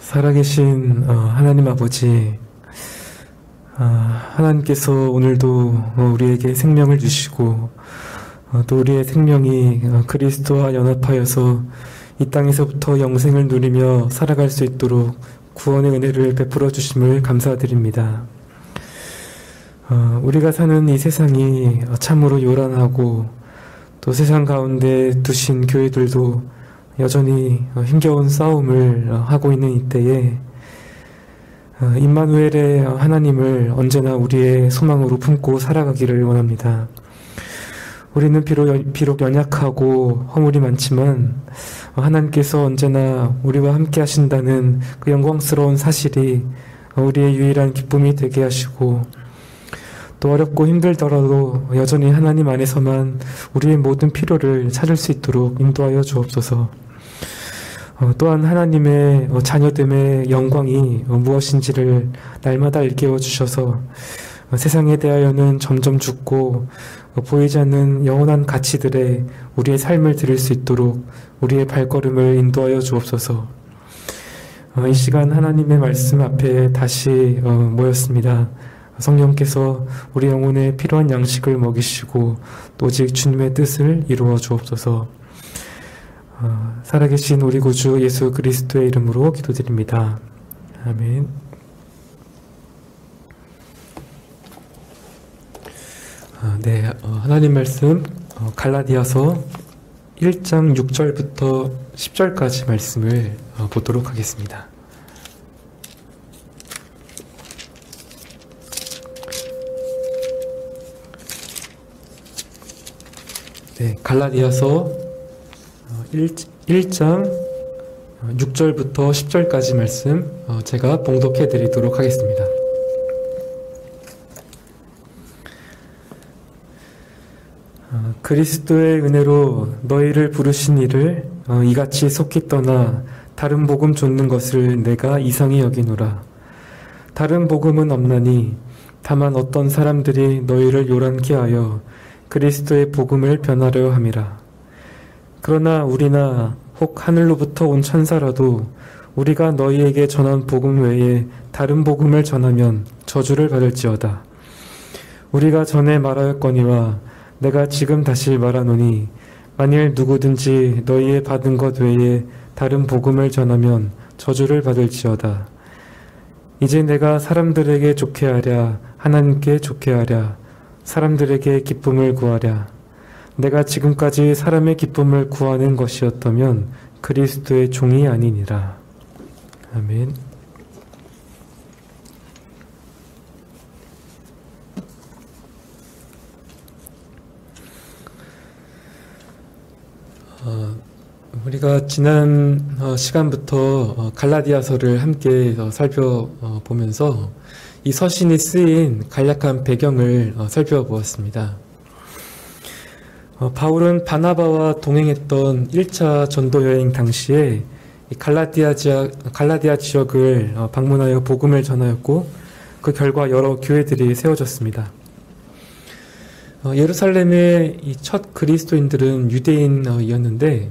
살아계신 하나님 아버지, 하나님께서 오늘도 우리에게 생명을 주시고 또 우리의 생명이 그리스도와 연합하여서 이 땅에서부터 영생을 누리며 살아갈 수 있도록 구원의 은혜를 베풀어 주심을 감사드립니다. 우리가 사는 이 세상이 참으로 요란하고 또 세상 가운데 두신 교회들도 여전히 힘겨운 싸움을 하고 있는 이때에 임마누엘의 하나님을 언제나 우리의 소망으로 품고 살아가기를 원합니다. 우리는 비록 연약하고 허물이 많지만 하나님께서 언제나 우리와 함께 하신다는 그 영광스러운 사실이 우리의 유일한 기쁨이 되게 하시고, 또 어렵고 힘들더라도 여전히 하나님 안에서만 우리의 모든 필요를 찾을 수 있도록 인도하여 주옵소서. 또한 하나님의 자녀됨의 영광이 무엇인지를 날마다 일깨워 주셔서 세상에 대하여는 점점 죽고 보이지 않는 영원한 가치들에 우리의 삶을 드릴 수 있도록 우리의 발걸음을 인도하여 주옵소서. 이 시간 하나님의 말씀 앞에 다시 모였습니다. 성령께서 우리 영혼에 필요한 양식을 먹이시고 오직 주님의 뜻을 이루어 주옵소서. 살아계신 우리 구주 예수 그리스도의 이름으로 기도드립니다. 아멘. 하나님 말씀 갈라디아서 1장 6절부터 10절까지 말씀을 보도록 하겠습니다. 갈라디아서 1장 6절부터 10절까지 말씀 제가 봉독해 드리도록 하겠습니다. 그리스도의 은혜로 너희를 부르신 이를 이같이 속히 떠나 다른 복음 좇는 것을 내가 이상히 여기노라. 다른 복음은 없나니 다만 어떤 사람들이 너희를 요란케 하여 그리스도의 복음을 변하려 함이라. 그러나 우리나 혹 하늘로부터 온 천사라도 우리가 너희에게 전한 복음 외에 다른 복음을 전하면 저주를 받을지어다. 우리가 전에 말하였거니와 내가 지금 다시 말하노니 만일 누구든지 너희의 받은 것 외에 다른 복음을 전하면 저주를 받을지어다. 이제 내가 사람들에게 좋게 하랴 하나님께 좋게 하랴 사람들에게 기쁨을 구하랴. 내가 지금까지 사람의 기쁨을 구하는 것이었다면 그리스도의 종이 아니니라. 아멘. 우리가 지난 시간부터 갈라디아서를 함께 살펴보면서 이 서신이 쓰인 간략한 배경을 살펴보았습니다. 바울은 바나바와 동행했던 1차 전도 여행 당시에 갈라디아 지역을 방문하여 복음을 전하였고 그 결과 여러 교회들이 세워졌습니다. 예루살렘의 이 첫 그리스도인들은 유대인이었는데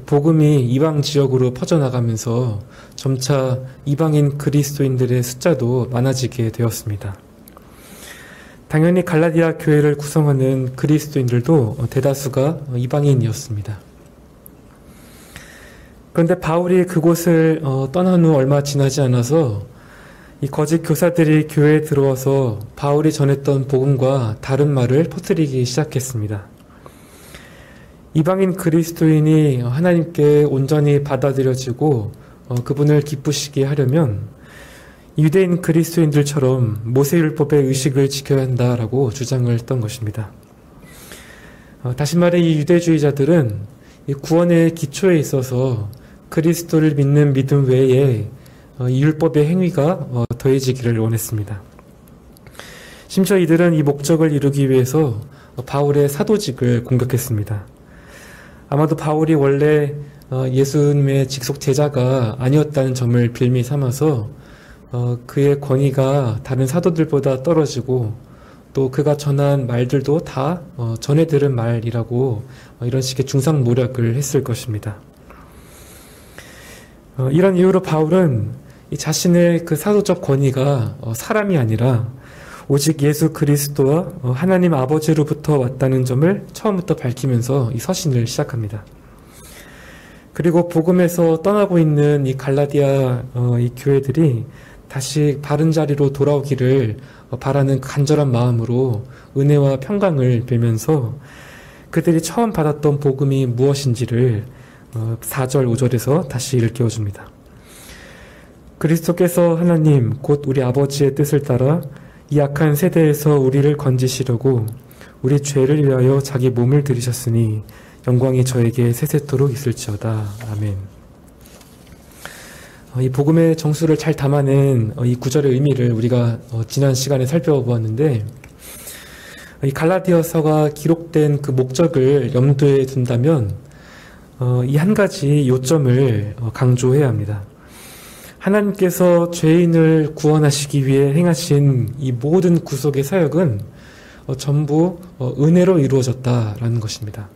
복음이 이방 지역으로 퍼져나가면서 점차 이방인 그리스도인들의 숫자도 많아지게 되었습니다. 당연히 갈라디아 교회를 구성하는 그리스도인들도 대다수가 이방인이었습니다. 그런데 바울이 그곳을 떠난 후 얼마 지나지 않아서 이 거짓 교사들이 교회에 들어와서 바울이 전했던 복음과 다른 말을 퍼뜨리기 시작했습니다. 이방인 그리스도인이 하나님께 온전히 받아들여지고 그분을 기쁘시게 하려면 유대인 그리스도인들처럼 모세율법의 의식을 지켜야 한다라고 주장을 했던 것입니다. 다시 말해 이 유대주의자들은 이 구원의 기초에 있어서 그리스도를 믿는 믿음 외에 이 율법의 행위가 더해지기를 원했습니다. 심지어 이들은 이 목적을 이루기 위해서 바울의 사도직을 공격했습니다. 아마도 바울이 원래 예수님의 직속 제자가 아니었다는 점을 빌미 삼아서 그의 권위가 다른 사도들보다 떨어지고 또 그가 전한 말들도 다 전해 들은 말이라고 이런 식의 중상모략을 했을 것입니다. 이런 이유로 바울은 이 자신의 그 사도적 권위가 사람이 아니라 오직 예수 그리스도와 하나님 아버지로부터 왔다는 점을 처음부터 밝히면서 이 서신을 시작합니다. 그리고 복음에서 떠나고 있는 이 갈라디아 이 교회들이 다시 바른 자리로 돌아오기를 바라는 간절한 마음으로 은혜와 평강을 빌면서 그들이 처음 받았던 복음이 무엇인지를 4절, 5절에서 다시 일깨워줍니다. 그리스도께서 하나님 곧 우리 아버지의 뜻을 따라 이 악한 세대에서 우리를 건지시려고 우리 죄를 위하여 자기 몸을 들이셨으니 영광이 저에게 세세토록 있을지어다. 아멘. 이 복음의 정수를 잘 담아낸 이 구절의 의미를 우리가 지난 시간에 살펴보았는데, 이 갈라디아서가 기록된 그 목적을 염두에 둔다면 이 한 가지 요점을 강조해야 합니다. 하나님께서 죄인을 구원하시기 위해 행하신 이 모든 구속의 사역은 전부 은혜로 이루어졌다라는 것입니다.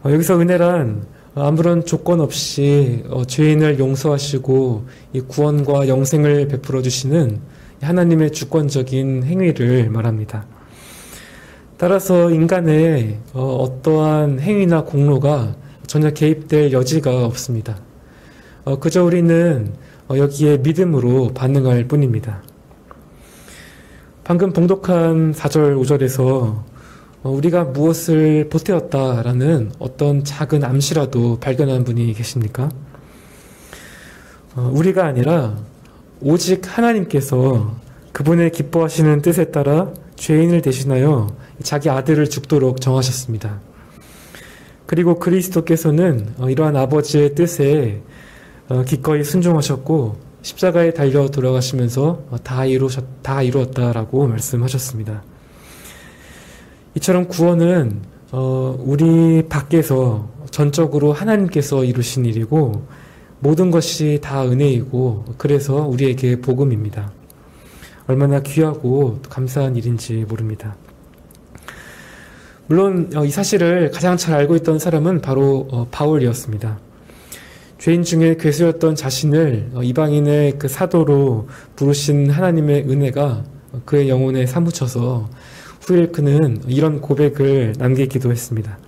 여기서 은혜란 아무런 조건 없이 죄인을 용서하시고 이 구원과 영생을 베풀어 주시는 하나님의 주권적인 행위를 말합니다. 따라서 인간의 어떠한 행위나 공로가 전혀 개입될 여지가 없습니다. 그저 우리는 여기에 믿음으로 반응할 뿐입니다. 방금 봉독한 4절, 5절에서 우리가 무엇을 보태었다라는 어떤 작은 암시라도 발견한 분이 계십니까? 우리가 아니라 오직 하나님께서 그분의 기뻐하시는 뜻에 따라 죄인을 대신하여 자기 아들을 죽도록 정하셨습니다. 그리고 그리스도께서는 이러한 아버지의 뜻에 기꺼이 순종하셨고 십자가에 달려 돌아가시면서 다 이루었다라고 말씀하셨습니다. 이처럼 구원은 우리 밖에서 전적으로 하나님께서 이루신 일이고 모든 것이 다 은혜이고 그래서 우리에게 복음입니다. 얼마나 귀하고 감사한 일인지 모릅니다. 물론 이 사실을 가장 잘 알고 있던 사람은 바로 바울이었습니다. 죄인 중에 괴수였던 자신을 이방인의 그 사도로 부르신 하나님의 은혜가 그의 영혼에 사무쳐서 후일 그는 이런 고백을 남기기도 했습니다.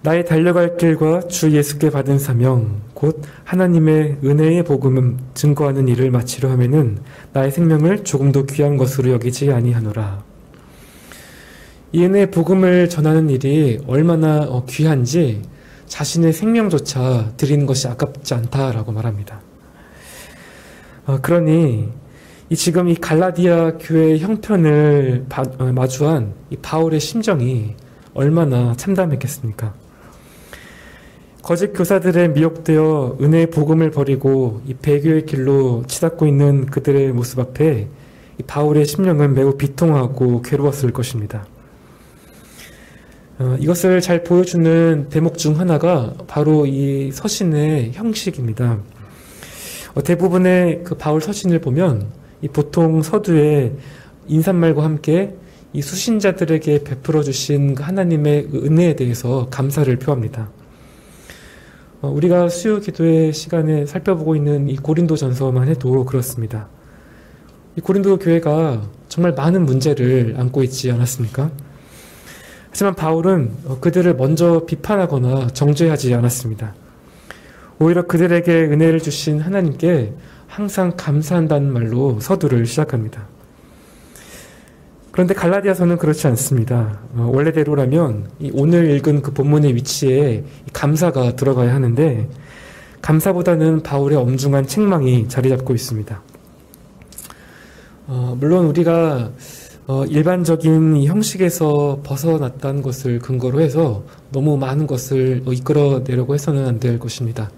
나의 달려갈 길과 주 예수께 받은 사명 곧 하나님의 은혜의 복음을 증거하는 일을 마치려 하면은 나의 생명을 조금도 귀한 것으로 여기지 아니하노라. 이 은혜의 복음을 전하는 일이 얼마나 귀한지 자신의 생명조차 드리는 것이 아깝지 않다라고 말합니다. 그러니 지금 이 갈라디아 교회의 형편을 마주한 이 바울의 심정이 얼마나 참담했겠습니까? 거짓 교사들에 미혹되어 은혜의 복음을 버리고 이 배교의 길로 치닫고 있는 그들의 모습 앞에 이 바울의 심령은 매우 비통하고 괴로웠을 것입니다. 이것을 잘 보여주는 대목 중 하나가 바로 이 서신의 형식입니다. 대부분의 그 바울 서신을 보면 이 보통 서두에 인사말과 함께 이 수신자들에게 베풀어 주신 하나님의 은혜에 대해서 감사를 표합니다. 우리가 수요 기도의 시간에 살펴보고 있는 이 고린도전서만 해도 그렇습니다. 이 고린도 교회가 정말 많은 문제를 안고 있지 않았습니까? 하지만 바울은 그들을 먼저 비판하거나 정죄하지 않았습니다. 오히려 그들에게 은혜를 주신 하나님께 항상 감사한다는 말로 서두를 시작합니다. 그런데 갈라디아서는 그렇지 않습니다. 원래대로라면 오늘 읽은 그 본문의 위치에 감사가 들어가야 하는데 감사보다는 바울의 엄중한 책망이 자리 잡고 있습니다. 물론 우리가 일반적인 이 형식에서 벗어났다는 것을 근거로 해서 너무 많은 것을 이끌어내려고 해서는 안 될 것입니다.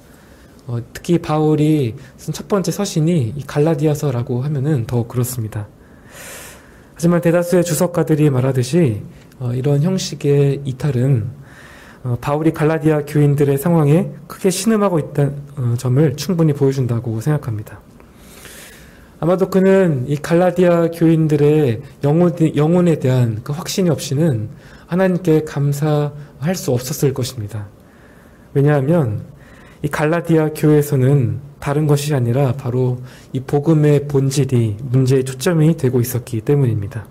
특히 바울이 쓴 첫 번째 서신이 이 갈라디아서라고 하면은 더욱 그렇습니다. 하지만 대다수의 주석가들이 말하듯이 이런 형식의 이탈은 바울이 갈라디아 교인들의 상황에 크게 신음하고 있다는 점을 충분히 보여준다고 생각합니다. 아마도 그는 이 갈라디아 교인들의 영혼에 대한 그 확신이 없이는 하나님께 감사할 수 없었을 것입니다. 왜냐하면 이 갈라디아 교회에서는 다른 것이 아니라 바로 이 복음의 본질이 문제의 초점이 되고 있었기 때문입니다.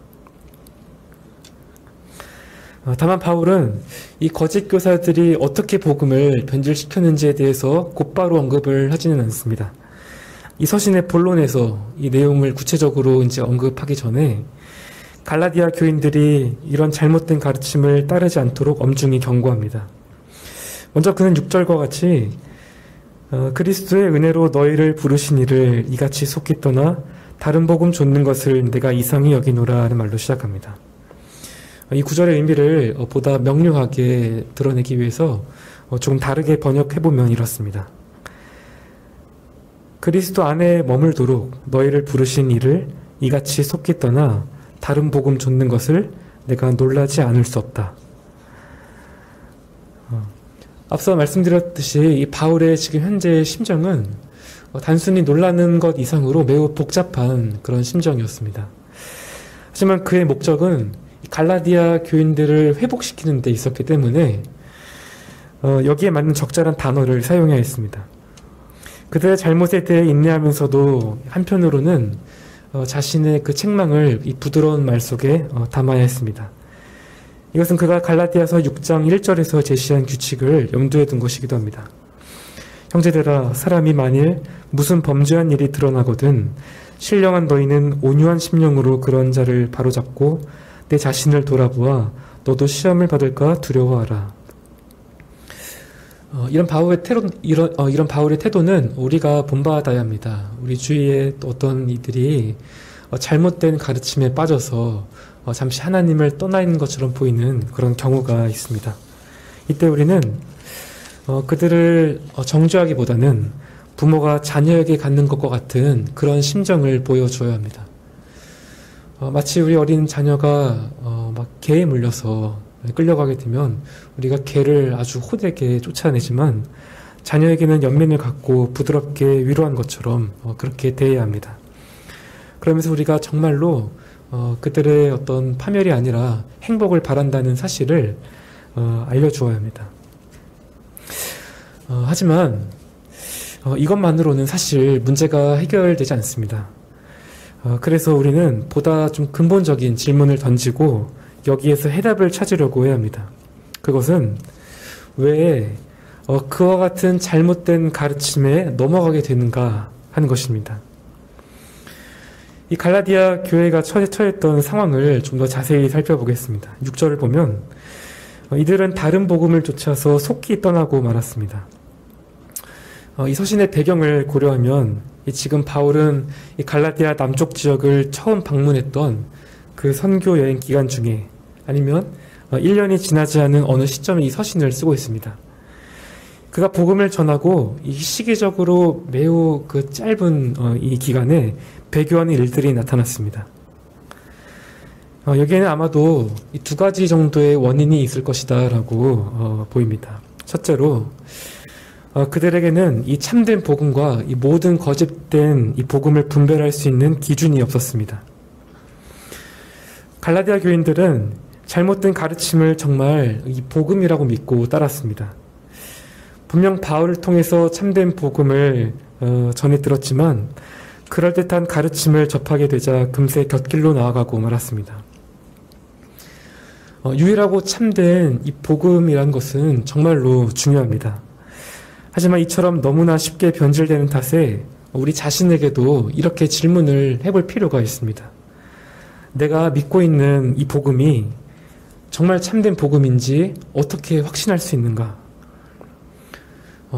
다만 바울은 이 거짓 교사들이 어떻게 복음을 변질시켰는지에 대해서 곧바로 언급을 하지는 않습니다. 이 서신의 본론에서 이 내용을 구체적으로 이제 언급하기 전에 갈라디아 교인들이 이런 잘못된 가르침을 따르지 않도록 엄중히 경고합니다. 먼저 그는 6절과 같이 그리스도의 은혜로 너희를 부르신 이를 이같이 속히 떠나 다른 복음 좇는 것을 내가 이상히 여기노라 하는 말로 시작합니다. 이 구절의 의미를 보다 명료하게 드러내기 위해서 조금 다르게 번역해보면 이렇습니다. 그리스도 안에 머물도록 너희를 부르신 이를 이같이 속히 떠나 다른 복음 좇는 것을 내가 놀라지 않을 수 없다. 앞서 말씀드렸듯이 이 바울의 지금 현재의 심정은 단순히 놀라는 것 이상으로 매우 복잡한 그런 심정이었습니다. 하지만 그의 목적은 갈라디아 교인들을 회복시키는 데 있었기 때문에 여기에 맞는 적절한 단어를 사용해야 했습니다. 그들의 잘못에 대해 인내하면서도 한편으로는 자신의 그 책망을 이 부드러운 말 속에 담아야 했습니다. 이것은 그가 갈라디아서 6장 1절에서 제시한 규칙을 염두에 둔 것이기도 합니다. 형제들아, 사람이 만일 무슨 범죄한 일이 드러나거든 신령한 너희는 온유한 심령으로 그런 자를 바로잡고 내 자신을 돌아보아 너도 시험을 받을까 두려워하라. 이런 바울의 태도는 우리가 본받아야 합니다. 우리 주위에 또 어떤 이들이 잘못된 가르침에 빠져서 잠시 하나님을 떠나 있는 것처럼 보이는 그런 경우가 있습니다. 이때 우리는 그들을 정죄하기보다는 부모가 자녀에게 갖는 것과 같은 그런 심정을 보여줘야 합니다. 마치 우리 어린 자녀가 막 개에 물려서 끌려가게 되면 우리가 개를 아주 호되게 쫓아내지만 자녀에게는 연민을 갖고 부드럽게 위로한 것처럼 그렇게 대해야 합니다. 그러면서 우리가 정말로 그들의 어떤 파멸이 아니라 행복을 바란다는 사실을 알려주어야 합니다. 하지만 이것만으로는 사실 문제가 해결되지 않습니다. 그래서 우리는 보다 좀 근본적인 질문을 던지고 여기에서 해답을 찾으려고 해야 합니다. 그것은 왜 그와 같은 잘못된 가르침에 넘어가게 되는가 하는 것입니다. 이 갈라디아 교회가 처했던 상황을 좀 더 자세히 살펴보겠습니다. 6절을 보면 이들은 다른 복음을 쫓아서 속히 떠나고 말았습니다. 이 서신의 배경을 고려하면 지금 바울은 이 갈라디아 남쪽 지역을 처음 방문했던 그 선교 여행 기간 중에 아니면 1년이 지나지 않은 어느 시점에 이 서신을 쓰고 있습니다. 그가 복음을 전하고 이 시기적으로 매우 그 짧은 이 기간에 배교하는 일들이 나타났습니다. 여기에는 아마도 이 두 가지 정도의 원인이 있을 것이다 라고 보입니다. 첫째로 그들에게는 이 참된 복음과 이 모든 거짓된 이 복음을 분별할 수 있는 기준이 없었습니다. 갈라디아 교인들은 잘못된 가르침을 정말 이 복음이라고 믿고 따랐습니다. 분명 바울을 통해서 참된 복음을 전해 들었지만 그럴듯한 가르침을 접하게 되자 금세 곁길로 나아가고 말았습니다. 유일하고 참된 이 복음이란 것은 정말로 중요합니다. 하지만 이처럼 너무나 쉽게 변질되는 탓에 우리 자신에게도 이렇게 질문을 해볼 필요가 있습니다. 내가 믿고 있는 이 복음이 정말 참된 복음인지 어떻게 확신할 수 있는가?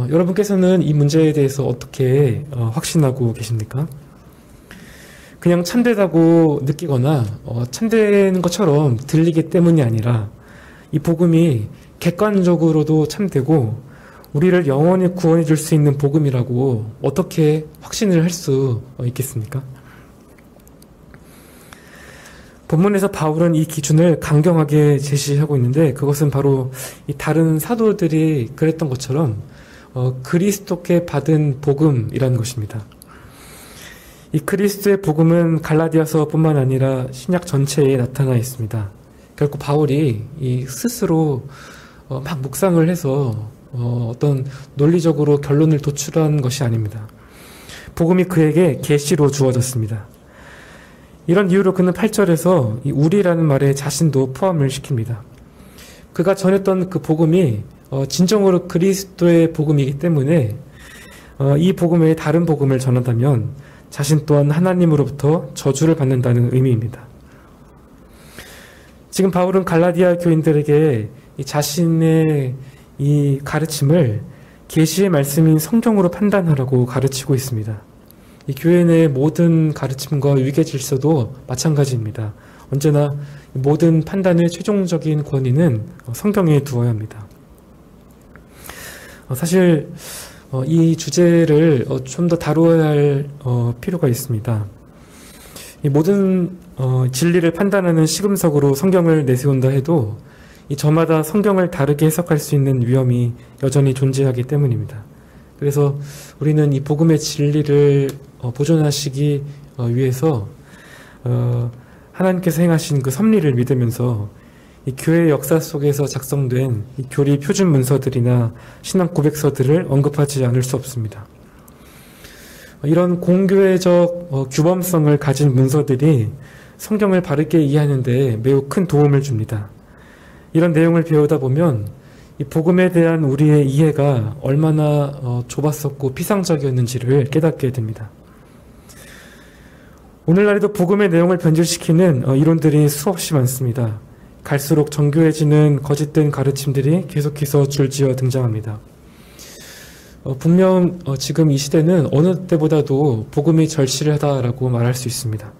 여러분께서는 이 문제에 대해서 어떻게 확신하고 계십니까? 그냥 참되다고 느끼거나 참된 것처럼 들리기 때문이 아니라 이 복음이 객관적으로도 참되고 우리를 영원히 구원해 줄 수 있는 복음이라고 어떻게 확신을 할 수 있겠습니까? 본문에서 바울은 이 기준을 강경하게 제시하고 있는데 그것은 바로 이 다른 사도들이 그랬던 것처럼 그리스도께 받은 복음이라는 것입니다. 이 그리스도의 복음은 갈라디아서뿐만 아니라 신약 전체에 나타나 있습니다. 결국 바울이 이 스스로 막 묵상을 해서 어떤 논리적으로 결론을 도출한 것이 아닙니다. 복음이 그에게 계시로 주어졌습니다. 이런 이유로 그는 8절에서 이 우리라는 말에 자신도 포함을 시킵니다. 그가 전했던 그 복음이 진정으로 그리스도의 복음이기 때문에 이 복음 외에 다른 복음을 전한다면 자신 또한 하나님으로부터 저주를 받는다는 의미입니다. 지금 바울은 갈라디아 교인들에게 이 자신의 이 가르침을 계시의 말씀인 성경으로 판단하라고 가르치고 있습니다. 이 교회 내 모든 가르침과 위계 질서도 마찬가지입니다. 언제나 모든 판단의 최종적인 권위는 성경에 두어야 합니다. 사실 이 주제를 좀 더 다루어야 할 필요가 있습니다. 이 모든 진리를 판단하는 시금석으로 성경을 내세운다 해도 이 저마다 성경을 다르게 해석할 수 있는 위험이 여전히 존재하기 때문입니다. 그래서 우리는 이 복음의 진리를 보존하시기 위해서 하나님께서 행하신 그 섭리를 믿으면서 이 교회 역사 속에서 작성된 이 교리 표준 문서들이나 신앙 고백서들을 언급하지 않을 수 없습니다. 이런 공교회적 규범성을 가진 문서들이 성경을 바르게 이해하는 데 매우 큰 도움을 줍니다. 이런 내용을 배우다 보면 이 복음에 대한 우리의 이해가 얼마나 좁았었고 피상적이었는지를 깨닫게 됩니다. 오늘날에도 복음의 내용을 변질시키는 이론들이 수없이 많습니다. 갈수록 정교해지는 거짓된 가르침들이 계속해서 줄지어 등장합니다. 분명 지금 이 시대는 어느 때보다도 복음이 절실하다라고 말할 수 있습니다.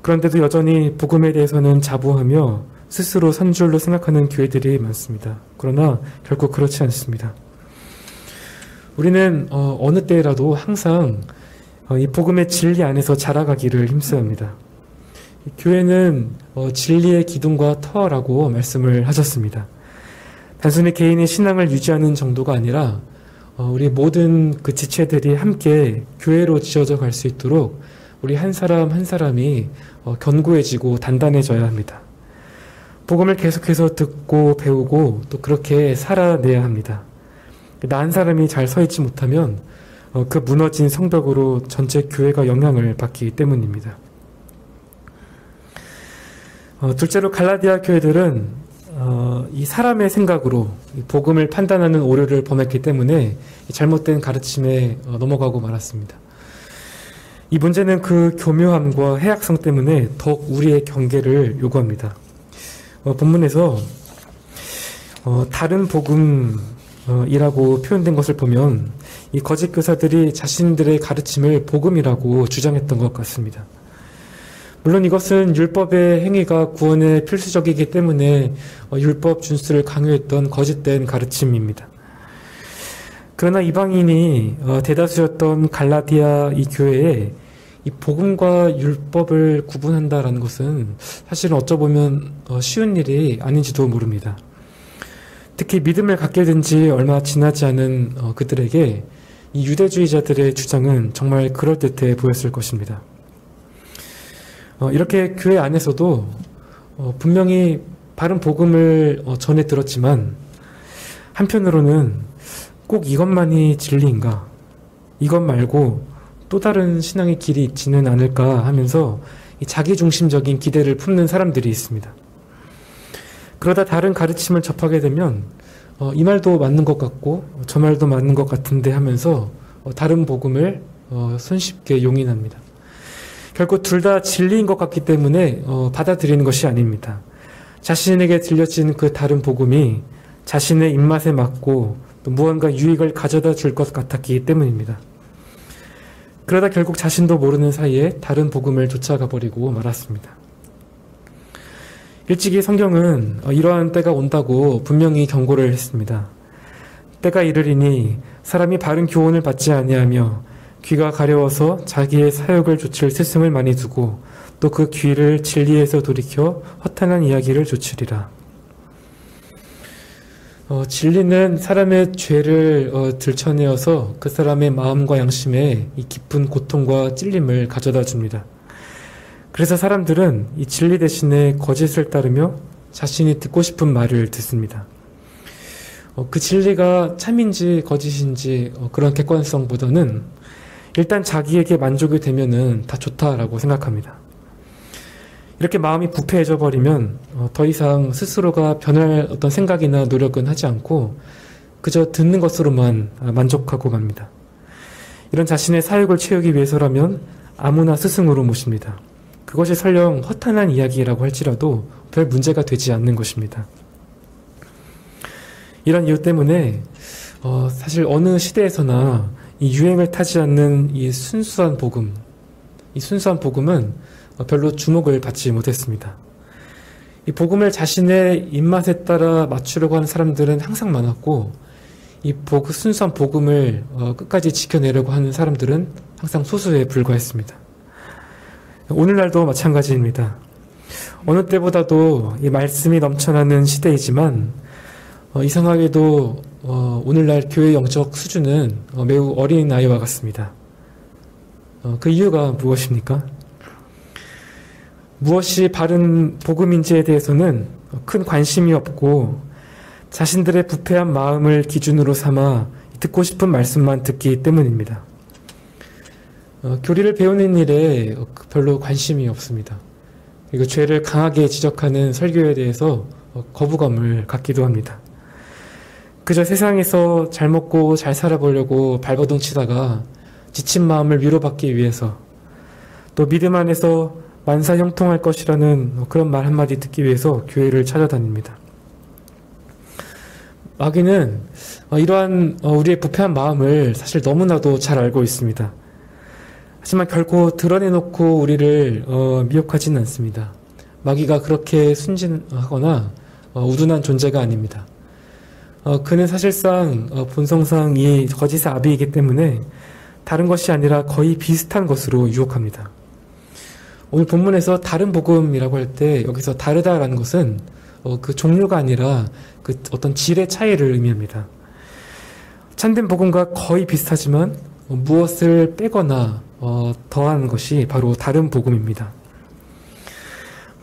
그런데도 여전히 복음에 대해서는 자부하며 스스로 선줄로 생각하는 교회들이 많습니다. 그러나 결코 그렇지 않습니다. 우리는 어느 때라도 항상 이 복음의 진리 안에서 자라가기를 힘써야 합니다. 교회는 진리의 기둥과 터라고 말씀을 하셨습니다. 단순히 개인의 신앙을 유지하는 정도가 아니라 우리 모든 그 지체들이 함께 교회로 지어져 갈 수 있도록 우리 한 사람 한 사람이 견고해지고 단단해져야 합니다. 복음을 계속해서 듣고 배우고 또 그렇게 살아내야 합니다. 나 한 사람이 잘 서 있지 못하면 그 무너진 성벽으로 전체 교회가 영향을 받기 때문입니다. 둘째로 갈라디아 교회들은 이 사람의 생각으로 복음을 판단하는 오류를 범했기 때문에 잘못된 가르침에 넘어가고 말았습니다. 이 문제는 그 교묘함과 해악성 때문에 더욱 우리의 경계를 요구합니다. 본문에서 다른 복음이라고 표현된 것을 보면 이 거짓 교사들이 자신들의 가르침을 복음이라고 주장했던 것 같습니다. 물론 이것은 율법의 행위가 구원에 필수적이기 때문에 율법 준수를 강요했던 거짓된 가르침입니다. 그러나 이방인이 대다수였던 갈라디아 이 교회에 이 복음과 율법을 구분한다라는 것은 사실은 어쩌보면 쉬운 일이 아닌지도 모릅니다. 특히 믿음을 갖게 된 지 얼마 지나지 않은 그들에게 이 유대주의자들의 주장은 정말 그럴듯해 보였을 것입니다. 이렇게 교회 안에서도 분명히 바른 복음을 전해 들었지만 한편으로는 꼭 이것만이 진리인가? 이것 말고 또 다른 신앙의 길이 있지는 않을까 하면서 자기중심적인 기대를 품는 사람들이 있습니다. 그러다 다른 가르침을 접하게 되면 이 말도 맞는 것 같고 저 말도 맞는 것 같은데 하면서 다른 복음을 손쉽게 용인합니다. 결국 둘 다 진리인 것 같기 때문에 받아들이는 것이 아닙니다. 자신에게 들려진 그 다른 복음이 자신의 입맛에 맞고 또 무언가 유익을 가져다 줄 것 같았기 때문입니다. 그러다 결국 자신도 모르는 사이에 다른 복음을 쫓아가 버리고 말았습니다. 일찍이 성경은 이러한 때가 온다고 분명히 경고를 했습니다. 때가 이르리니 사람이 바른 교훈을 받지 아니하며 귀가 가려워서 자기의 사욕을 좇을 스승을 많이 두고 또 그 귀를 진리에서 돌이켜 허탄한 이야기를 좇으리라. 진리는 사람의 죄를 들춰내어서 그 사람의 마음과 양심에 이 깊은 고통과 찔림을 가져다 줍니다. 그래서 사람들은 이 진리 대신에 거짓을 따르며 자신이 듣고 싶은 말을 듣습니다. 그 진리가 참인지 거짓인지 그런 객관성보다는 일단 자기에게 만족이 되면은 다 좋다라고 생각합니다. 이렇게 마음이 부패해져 버리면 더 이상 스스로가 변할 어떤 생각이나 노력은 하지 않고 그저 듣는 것으로만 만족하고 갑니다. 이런 자신의 사욕을 채우기 위해서라면 아무나 스승으로 모십니다. 그것이 설령 허탄한 이야기라고 할지라도 별 문제가 되지 않는 것입니다. 이런 이유 때문에 사실 어느 시대에서나 이 유행을 타지 않는 이 순수한 복음은 별로 주목을 받지 못했습니다. 이 복음을 자신의 입맛에 따라 맞추려고 하는 사람들은 항상 많았고, 이 순수한 복음을 끝까지 지켜내려고 하는 사람들은 항상 소수에 불과했습니다. 오늘날도 마찬가지입니다. 어느 때보다도 이 말씀이 넘쳐나는 시대이지만 이상하게도 오늘날 교회 영적 수준은 매우 어린 아이와 같습니다. 그 이유가 무엇입니까? 무엇이 바른 복음인지에 대해서는 큰 관심이 없고 자신들의 부패한 마음을 기준으로 삼아 듣고 싶은 말씀만 듣기 때문입니다. 교리를 배우는 일에 별로 관심이 없습니다. 그리고 죄를 강하게 지적하는 설교에 대해서 거부감을 갖기도 합니다. 그저 세상에서 잘 먹고 잘 살아보려고 발버둥 치다가 지친 마음을 위로받기 위해서, 또 믿음 안에서 만사 형통할 것이라는 그런 말 한마디 듣기 위해서 교회를 찾아다닙니다. 마귀는 이러한 우리의 부패한 마음을 사실 너무나도 잘 알고 있습니다. 하지만 결코 드러내놓고 우리를 미혹하지는 않습니다. 마귀가 그렇게 순진하거나 우둔한 존재가 아닙니다. 그는 사실상 본성상 이 거짓의 아비이기 때문에 다른 것이 아니라 거의 비슷한 것으로 유혹합니다. 오늘 본문에서 다른 복음이라고 할 때 여기서 다르다라는 것은 그 종류가 아니라 그 어떤 질의 차이를 의미합니다. 참된 복음과 거의 비슷하지만 무엇을 빼거나 더한 것이 바로 다른 복음입니다.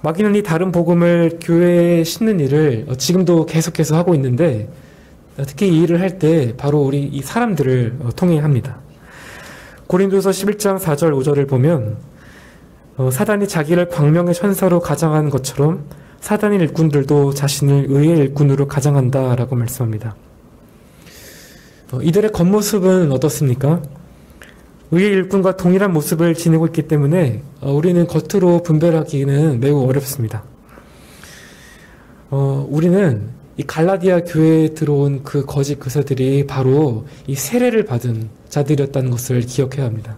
마귀는 이 다른 복음을 교회에 심는 일을 지금도 계속해서 하고 있는데, 특히 이 일을 할 때 바로 우리 이 사람들을 통해 합니다. 고린도서 11장 4절 5절을 보면 사단이 자기를 광명의 천사로 가장한 것처럼 사단의 일꾼들도 자신을 의의 일꾼으로 가장한다라고 말씀합니다. 이들의 겉모습은 어떻습니까? 의의 일꾼과 동일한 모습을 지니고 있기 때문에 우리는 겉으로 분별하기는 매우 어렵습니다. 우리는 이 갈라디아 교회에 들어온 그 거짓 교사들이 바로 이 세례를 받은 자들이었다는 것을 기억해야 합니다.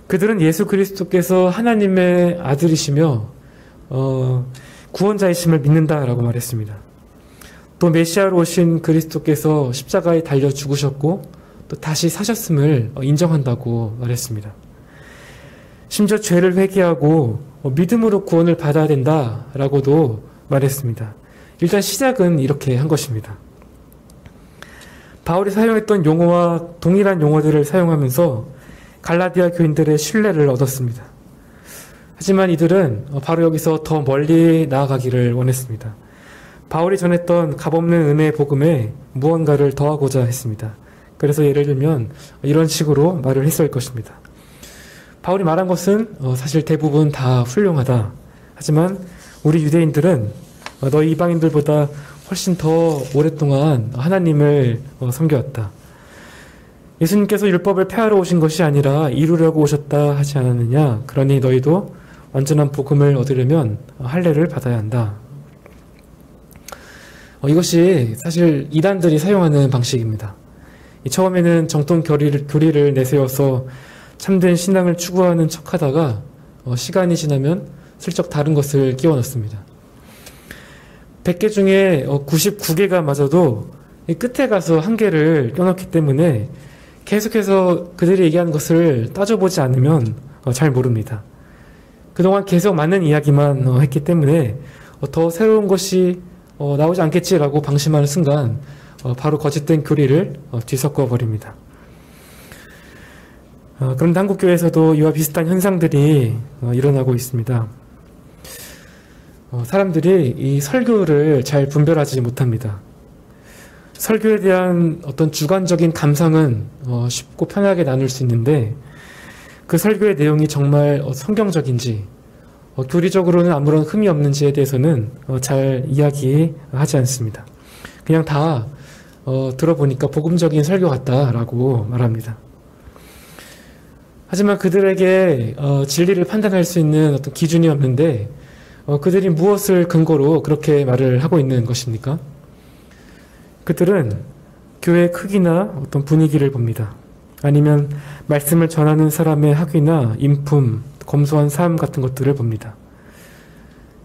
그들은 예수 그리스도께서 하나님의 아들이시며 구원자이심을 믿는다라고 말했습니다. 또 메시아로 오신 그리스도께서 십자가에 달려 죽으셨고 또 다시 사셨음을 인정한다고 말했습니다. 심지어 죄를 회개하고 믿음으로 구원을 받아야 된다라고도 말했습니다. 일단 시작은 이렇게 한 것입니다. 바울이 사용했던 용어와 동일한 용어들을 사용하면서 갈라디아 교인들의 신뢰를 얻었습니다. 하지만 이들은 바로 여기서 더 멀리 나아가기를 원했습니다. 바울이 전했던 값없는 은혜의 복음에 무언가를 더하고자 했습니다. 그래서 예를 들면 이런 식으로 말을 했을 것입니다. 바울이 말한 것은 사실 대부분 다 훌륭하다. 하지만 우리 유대인들은 너희 이방인들보다 훨씬 더 오랫동안 하나님을 섬겨왔다. 예수님께서 율법을 폐하러 오신 것이 아니라 이루려고 오셨다 하지 않았느냐. 그러니 너희도 완전한 복음을 얻으려면 할례를 받아야 한다. 이것이 사실 이단들이 사용하는 방식입니다. 처음에는 정통 교리를 내세워서 참된 신앙을 추구하는 척하다가 시간이 지나면 슬쩍 다른 것을 끼워 넣습니다. 100개 중에 99개가 맞아도 끝에 가서 한 개를 껴넣기 때문에 계속해서 그들이 얘기하는 것을 따져보지 않으면 잘 모릅니다. 그동안 계속 맞는 이야기만 했기 때문에 더 새로운 것이 나오지 않겠지라고 방심하는 순간 바로 거짓된 교리를 뒤섞어 버립니다. 그런데 한국교회에서도 이와 비슷한 현상들이 일어나고 있습니다. 사람들이 이 설교를 잘 분별하지 못합니다. 설교에 대한 어떤 주관적인 감상은 쉽고 편하게 나눌 수 있는데 그 설교의 내용이 정말 성경적인지 교리적으로는 아무런 흠이 없는지에 대해서는 잘 이야기하지 않습니다. 그냥 다 들어보니까 복음적인 설교 같다라고 말합니다. 하지만 그들에게 진리를 판단할 수 있는 어떤 기준이 없는데 그들이 무엇을 근거로 그렇게 말을 하고 있는 것입니까? 그들은 교회의 크기나 어떤 분위기를 봅니다. 아니면 말씀을 전하는 사람의 학위나 인품, 검소한 삶 같은 것들을 봅니다.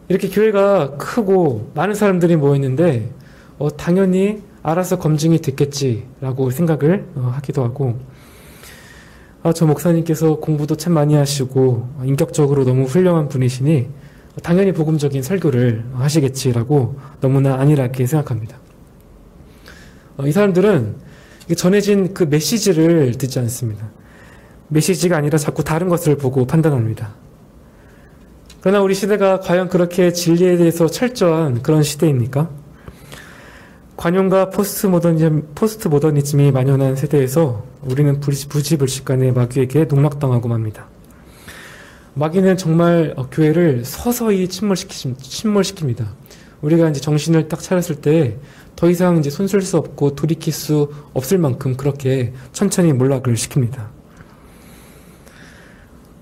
이렇게 교회가 크고 많은 사람들이 모였는데 당연히 알아서 검증이 됐겠지라고 생각을 하기도 하고 저 목사님께서 공부도 참 많이 하시고 인격적으로 너무 훌륭한 분이시니 당연히 복음적인 설교를 하시겠지라고 너무나 안일하게 생각합니다. 이 사람들은 전해진 그 메시지를 듣지 않습니다. 메시지가 아니라 자꾸 다른 것을 보고 판단합니다. 그러나 우리 시대가 과연 그렇게 진리에 대해서 철저한 그런 시대입니까? 관용과 포스트모더니즘이 만연한 세대에서 우리는 부지불식간에 마귀에게 농락당하고 맙니다. 마귀는 정말 교회를 서서히 침몰시킵니다. 우리가 이제 정신을 딱 차렸을 때 더 이상 이제 손쓸 수 없고 돌이킬 수 없을 만큼 그렇게 천천히 몰락을 시킵니다.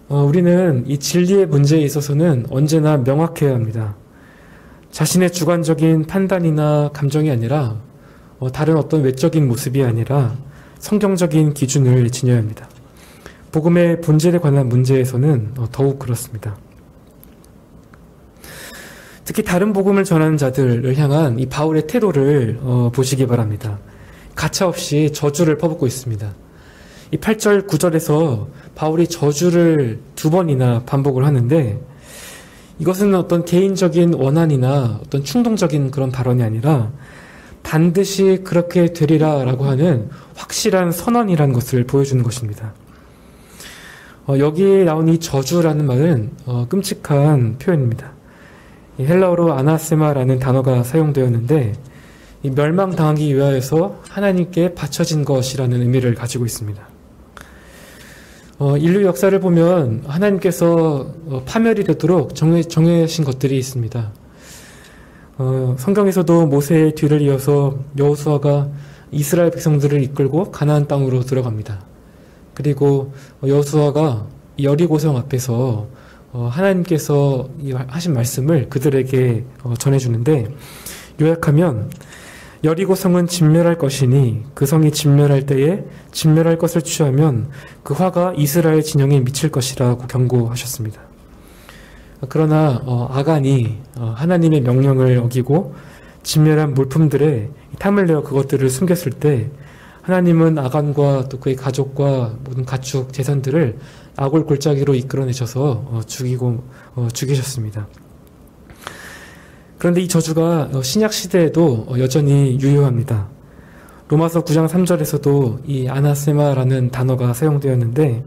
우리는 이 진리의 문제에 있어서는 언제나 명확해야 합니다. 자신의 주관적인 판단이나 감정이 아니라 다른 어떤 외적인 모습이 아니라 성경적인 기준을 지녀야 합니다. 복음의 본질에 관한 문제에서는 더욱 그렇습니다. 특히 다른 복음을 전하는 자들을 향한 이 바울의 태도를 보시기 바랍니다. 가차없이 저주를 퍼붓고 있습니다. 이 8절, 9절에서 바울이 저주를 2번이나 반복을 하는데 이것은 어떤 개인적인 원한이나 어떤 충동적인 그런 발언이 아니라 반드시 그렇게 되리라 라고 하는 확실한 선언이라는 것을 보여주는 것입니다. 여기에 나온 이 저주라는 말은 끔찍한 표현입니다. 이 헬라어로 아나세마라는 단어가 사용되었는데 이 멸망당하기 위하여서 하나님께 바쳐진 것이라는 의미를 가지고 있습니다. 인류 역사를 보면 하나님께서 파멸이 되도록 정해신 것들이 있습니다. 성경에서도 모세의 뒤를 이어서 여호수아가 이스라엘 백성들을 이끌고 가나안 땅으로 들어갑니다. 그리고 여호수아가 여리고성 앞에서 하나님께서 하신 말씀을 그들에게 전해주는데 요약하면 여리고성은 진멸할 것이니 그 성이 진멸할 때에 진멸할 것을 취하면 그 화가 이스라엘 진영에 미칠 것이라고 경고하셨습니다. 그러나 아간이 하나님의 명령을 어기고 진멸한 물품들에 탐을 내어 그것들을 숨겼을 때 하나님은 아간과 또 그의 가족과 모든 가축 재산들을 아골 골짜기로 이끌어내셔서 죽이셨습니다. 그런데 이 저주가 신약 시대에도 여전히 유효합니다. 로마서 9장 3절에서도 이 아나세마라는 단어가 사용되었는데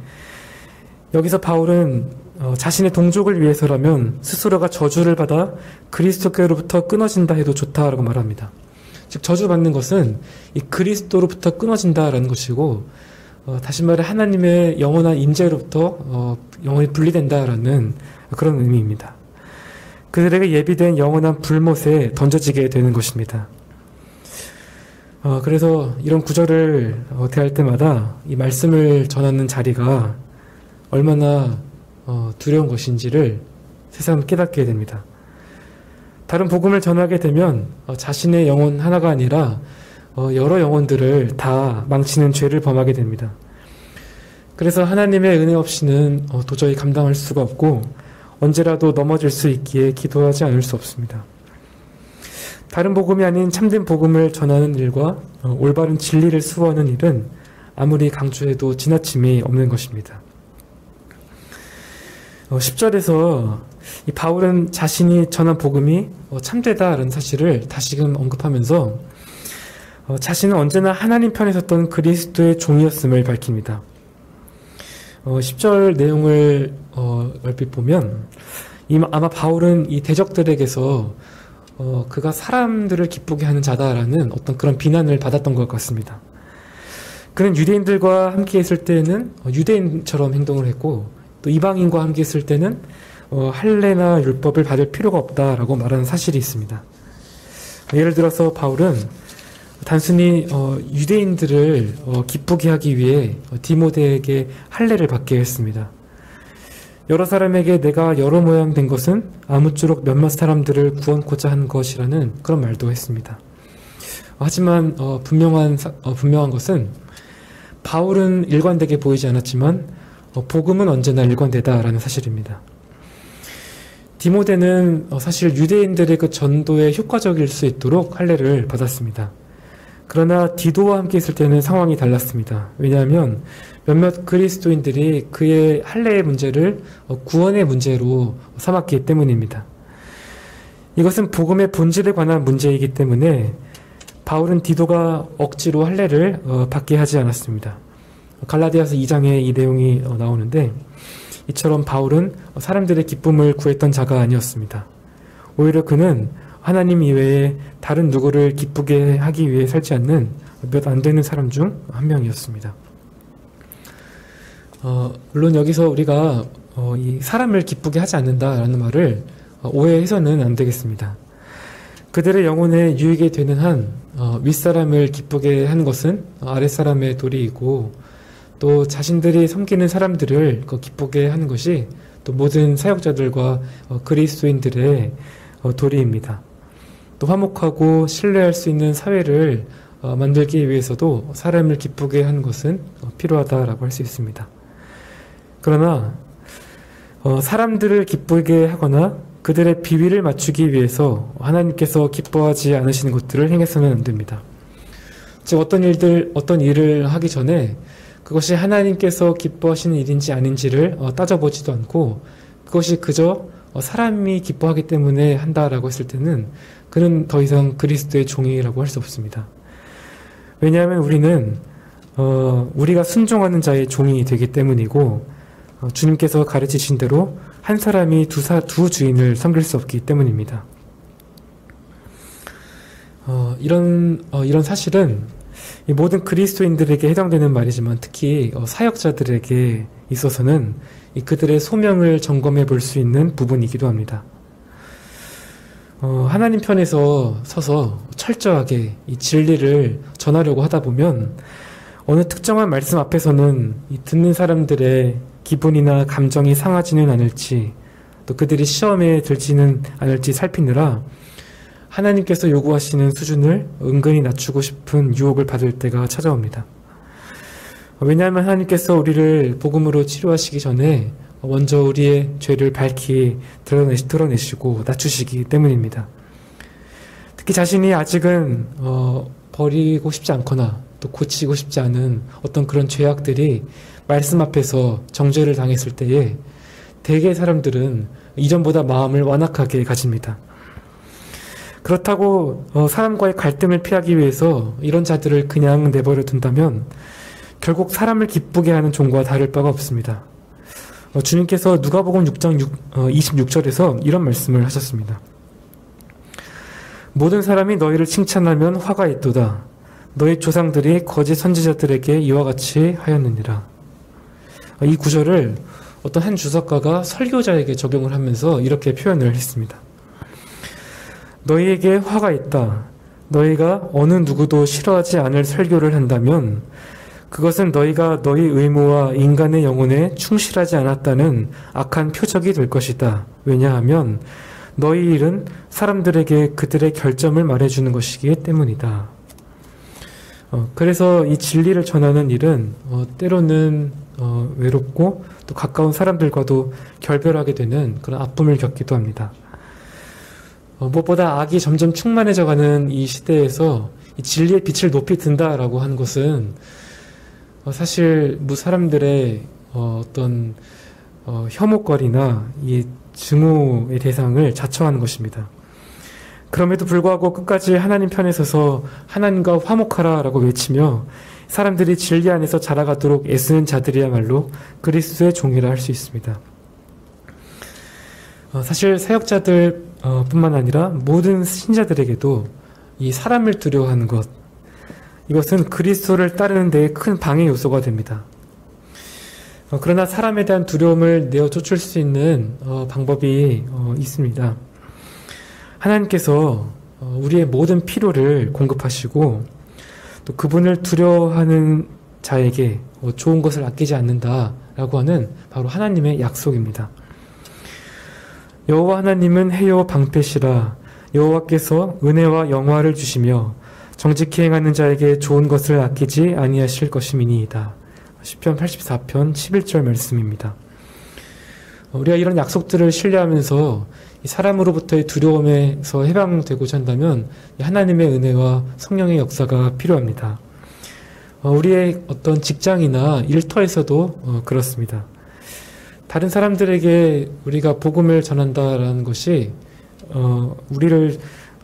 여기서 바울은 자신의 동족을 위해서라면 스스로가 저주를 받아 그리스도께로부터 끊어진다 해도 좋다라고 말합니다. 즉 저주받는 것은 이 그리스도로부터 끊어진다라는 것이고 다시 말해 하나님의 영원한 임재로부터 영원히 분리된다라는 그런 의미입니다. 그들에게 예비된 영원한 불못에 던져지게 되는 것입니다. 그래서 이런 구절을 대할 때마다 이 말씀을 전하는 자리가 얼마나 두려운 것인지를 새삼 깨닫게 됩니다. 다른 복음을 전하게 되면 자신의 영혼 하나가 아니라 여러 영혼들을 다 망치는 죄를 범하게 됩니다. 그래서 하나님의 은혜 없이는 도저히 감당할 수가 없고 언제라도 넘어질 수 있기에 기도하지 않을 수 없습니다. 다른 복음이 아닌 참된 복음을 전하는 일과 올바른 진리를 수호하는 일은 아무리 강조해도 지나침이 없는 것입니다. 10절에서 이 바울은 자신이 전한 복음이 참되다라는 사실을 다시금 언급하면서 자신은 언제나 하나님 편에 섰던 그리스도의 종이었음을 밝힙니다. 10절 내용을 얼핏 보면 아마 바울은 이 대적들에게서 그가 사람들을 기쁘게 하는 자다라는 어떤 그런 비난을 받았던 것 같습니다. 그는 유대인들과 함께 있을 때는 유대인처럼 행동을 했고, 또 이방인과 함께 있을 때는 할례나 율법을 받을 필요가 없다라고 말하는 사실이 있습니다. 예를 들어서 바울은 단순히 유대인들을 기쁘게 하기 위해 디모데에게 할례를 받게 했습니다. 여러 사람에게 내가 여러 모양 된 것은 아무쪼록 몇몇 사람들을 구원코자 한 것이라는 그런 말도 했습니다. 하지만 분명한 것은 바울은 일관되게 보이지 않았지만 복음은 언제나 일관되다라는 사실입니다. 디모데는 사실 유대인들의 그 전도에 효과적일 수 있도록 할례를 받았습니다. 그러나 디도와 함께 있을 때는 상황이 달랐습니다. 왜냐하면 몇몇 그리스도인들이 그의 할례의 문제를 구원의 문제로 삼았기 때문입니다. 이것은 복음의 본질에 관한 문제이기 때문에 바울은 디도가 억지로 할례를 받게 하지 않았습니다. 갈라디아서 2장에 이 내용이 나오는데, 이처럼 바울은 사람들의 기쁨을 구했던 자가 아니었습니다. 오히려 그는 하나님 이외에 다른 누구를 기쁘게 하기 위해 살지 않는 몇 안 되는 사람 중 한 명이었습니다. 물론 여기서 우리가 이 사람을 기쁘게 하지 않는다라는 말을 오해해서는 안 되겠습니다. 그들의 영혼에 유익이 되는 한 윗사람을 기쁘게 하는 것은 아랫사람의 도리이고, 또 자신들이 섬기는 사람들을 기쁘게 하는 것이 또 모든 사역자들과 그리스도인들의 도리입니다. 또 화목하고 신뢰할 수 있는 사회를 만들기 위해서도 사람을 기쁘게 하는 것은 필요하다라고 할 수 있습니다. 그러나 사람들을 기쁘게 하거나 그들의 비위를 맞추기 위해서 하나님께서 기뻐하지 않으시는 것들을 행해서는 안 됩니다. 즉 어떤 일을 하기 전에 그것이 하나님께서 기뻐하시는 일인지 아닌지를 따져보지도 않고, 그것이 그저 사람이 기뻐하기 때문에 한다라고 했을 때는 그는 더 이상 그리스도의 종이라고 할 수 없습니다. 왜냐하면 우리는 우리가 순종하는 자의 종이 되기 때문이고, 주님께서 가르치신 대로 한 사람이 두 주인을 섬길 수 없기 때문입니다. 이런 사실은 이 모든 그리스도인들에게 해당되는 말이지만 특히 사역자들에게 있어서는 그들의 소명을 점검해 볼 수 있는 부분이기도 합니다. 하나님 편에서 서서 철저하게 이 진리를 전하려고 하다 보면 어느 특정한 말씀 앞에서는 이 듣는 사람들의 기분이나 감정이 상하지는 않을지, 또 그들이 시험에 들지는 않을지 살피느라 하나님께서 요구하시는 수준을 은근히 낮추고 싶은 유혹을 받을 때가 찾아옵니다. 왜냐하면 하나님께서 우리를 복음으로 치료하시기 전에 먼저 우리의 죄를 밝히 드러내시고 낮추시기 때문입니다. 특히 자신이 아직은 버리고 싶지 않거나 또 고치고 싶지 않은 어떤 그런 죄악들이 말씀 앞에서 정죄를 당했을 때에 대개 사람들은 이전보다 마음을 완악하게 가집니다. 그렇다고 사람과의 갈등을 피하기 위해서 이런 자들을 그냥 내버려 둔다면 결국 사람을 기쁘게 하는 종과 다를 바가 없습니다. 주님께서 누가복음 6장 26절에서 이런 말씀을 하셨습니다. 모든 사람이 너희를 칭찬하면 화가 있도다. 너희 조상들이 거짓 선지자들에게 이와 같이 하였느니라. 이 구절을 어떤 한 주석가가 설교자에게 적용을 하면서 이렇게 표현을 했습니다. 너희에게 화가 있다. 너희가 어느 누구도 싫어하지 않을 설교를 한다면 그것은 너희가 너희 의무와 인간의 영혼에 충실하지 않았다는 악한 표적이 될 것이다. 왜냐하면 너희 일은 사람들에게 그들의 결점을 말해주는 것이기 때문이다. 그래서 이 진리를 전하는 일은 때로는 외롭고 또 가까운 사람들과도 결별하게 되는 그런 아픔을 겪기도 합니다. 무엇보다 악이 점점 충만해져가는 이 시대에서 이 진리의 빛을 높이 든다라고 하는 것은 사실 사람들의 어떤 혐오거리나 이 증오의 대상을 자처하는 것입니다. 그럼에도 불구하고 끝까지 하나님 편에 서서 하나님과 화목하라라고 외치며 사람들이 진리 안에서 자라가도록 애쓰는 자들이야말로 그리스도의 종이라 할 수 있습니다. 사실 사역자들 뿐만 아니라 모든 신자들에게도 이 사람을 두려워하는 것, 이것은 그리스도를 따르는 데에 큰 방해 요소가 됩니다. 그러나 사람에 대한 두려움을 내어 쫓을 수 있는 방법이 있습니다. 하나님께서 우리의 모든 필요를 공급하시고 또 그분을 두려워하는 자에게 좋은 것을 아끼지 않는다라고 하는 바로 하나님의 약속입니다. 여호와 하나님은 해요 방패시라. 여호와께서 은혜와 영화를 주시며 정직히 행하는 자에게 좋은 것을 아끼지 아니하실 것임이니이다. 시편 84편 11절 말씀입니다. 우리가 이런 약속들을 신뢰하면서 사람으로부터의 두려움에서 해방되고자 한다면 하나님의 은혜와 성령의 역사가 필요합니다. 우리의 어떤 직장이나 일터에서도 그렇습니다. 다른 사람들에게 우리가 복음을 전한다라는 것이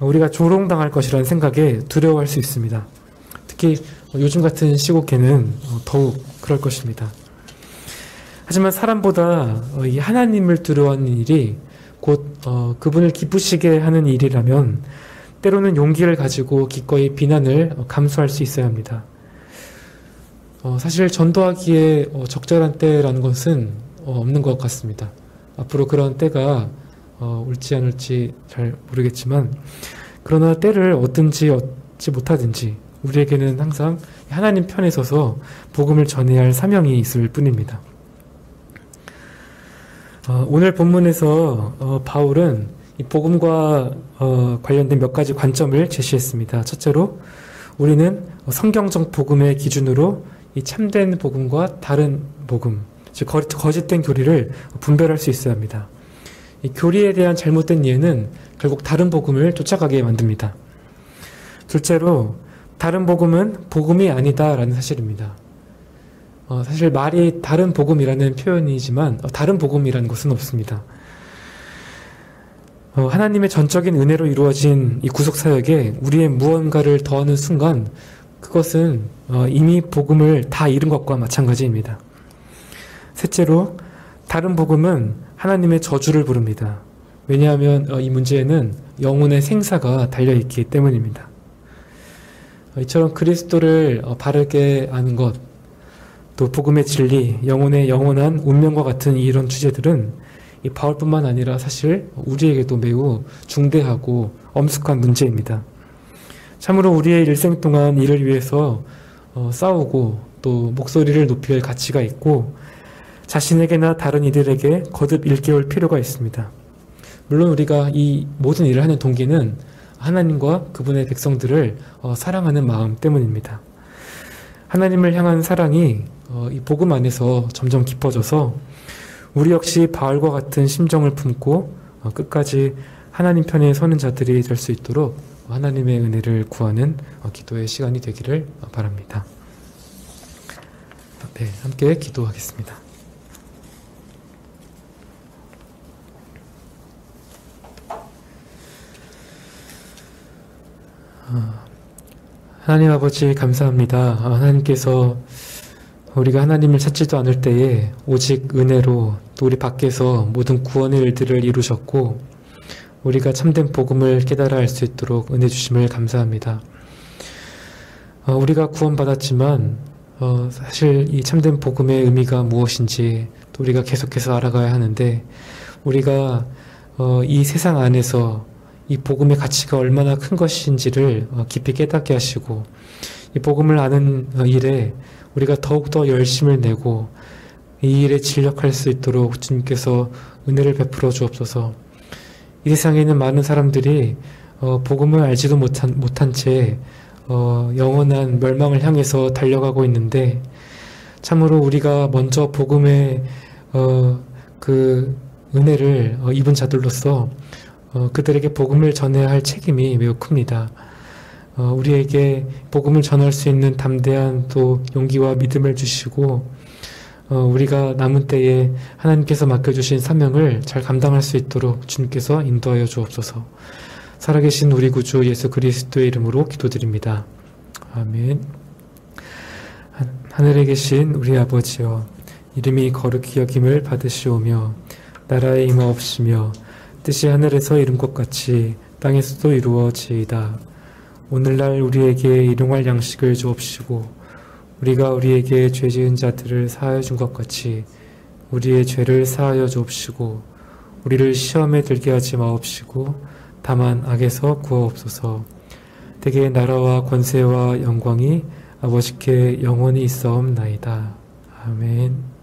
우리가 조롱당할 것이라는 생각에 두려워할 수 있습니다. 특히 요즘 같은 시국에는 더욱 그럴 것입니다. 하지만 사람보다 이 하나님을 두려워하는 일이 곧 그분을 기쁘시게 하는 일이라면 때로는 용기를 가지고 기꺼이 비난을 감수할 수 있어야 합니다. 사실 전도하기에 적절한 때라는 것은 없는 것 같습니다. 앞으로 그런 때가 올지 안 올지 잘 모르겠지만 그러나 때를 얻든지 얻지 못하든지 우리에게는 항상 하나님 편에 서서 복음을 전해야 할 사명이 있을 뿐입니다. 오늘 본문에서 바울은 이 복음과 관련된 몇 가지 관점을 제시했습니다. 첫째로 우리는 성경적 복음의 기준으로 이 참된 복음과 다른 복음, 즉 거짓된 교리를 분별할 수 있어야 합니다. 이 교리에 대한 잘못된 이해는 결국 다른 복음을 쫓아가게 만듭니다. 둘째로 다른 복음은 복음이 아니다라는 사실입니다. 사실 말이 다른 복음이라는 표현이지만 다른 복음이라는 것은 없습니다. 하나님의 전적인 은혜로 이루어진 이 구속사역에 우리의 무언가를 더하는 순간 그것은 이미 복음을 다 잃은 것과 마찬가지입니다. 셋째로 다른 복음은 하나님의 저주를 부릅니다. 왜냐하면 이 문제에는 영혼의 생사가 달려있기 때문입니다. 이처럼 그리스도를 바르게 아는 것, 또 복음의 진리, 영혼의 영원한 운명과 같은 이런 주제들은 이 바울뿐만 아니라 사실 우리에게도 매우 중대하고 엄숙한 문제입니다. 참으로 우리의 일생 동안 이를 위해서 싸우고 또 목소리를 높일 가치가 있고 자신에게나 다른 이들에게 거듭 일깨울 필요가 있습니다. 물론 우리가 이 모든 일을 하는 동기는 하나님과 그분의 백성들을 사랑하는 마음 때문입니다. 하나님을 향한 사랑이 이 복음 안에서 점점 깊어져서 우리 역시 바울과 같은 심정을 품고 끝까지 하나님 편에 서는 자들이 될 수 있도록 하나님의 은혜를 구하는 기도의 시간이 되기를 바랍니다. 네, 함께 기도하겠습니다. 하나님 아버지 감사합니다. 하나님께서 우리가 하나님을 찾지도 않을 때에 오직 은혜로 또 우리 밖에서 모든 구원의 일들을 이루셨고 우리가 참된 복음을 깨달아 알 수 있도록 은혜 주심을 감사합니다. 우리가 구원받았지만 사실 이 참된 복음의 의미가 무엇인지 또 우리가 계속해서 알아가야 하는데 우리가 이 세상 안에서 이 복음의 가치가 얼마나 큰 것인지를 깊이 깨닫게 하시고 이 복음을 아는 일에 우리가 더욱더 열심을 내고 이 일에 진력할 수 있도록 주님께서 은혜를 베풀어 주옵소서. 이 세상에 있는 많은 사람들이 복음을 알지도 못한 채 영원한 멸망을 향해서 달려가고 있는데 참으로 우리가 먼저 복음의 그 은혜를 입은 자들로서 그들에게 복음을 전해야 할 책임이 매우 큽니다. 우리에게 복음을 전할 수 있는 담대한 또 용기와 믿음을 주시고 우리가 남은 때에 하나님께서 맡겨주신 사명을 잘 감당할 수 있도록 주님께서 인도하여 주옵소서. 살아계신 우리 구주 예수 그리스도의 이름으로 기도드립니다. 아멘. 하늘에 계신 우리 아버지여, 이름이 거룩히 여김을 받으시오며 나라의 임하옵시며 뜻이 하늘에서 이룬 것 같이 땅에서도 이루어지이다. 오늘날 우리에게 일용할 양식을 주옵시고 우리가 우리에게 죄 지은 자들을 사하여 준 것 같이 우리의 죄를 사하여 주옵시고 우리를 시험에 들게 하지 마옵시고 다만 악에서 구하옵소서. 대개 나라와 권세와 영광이 아버지께 영원히 있사옵나이다. 아멘.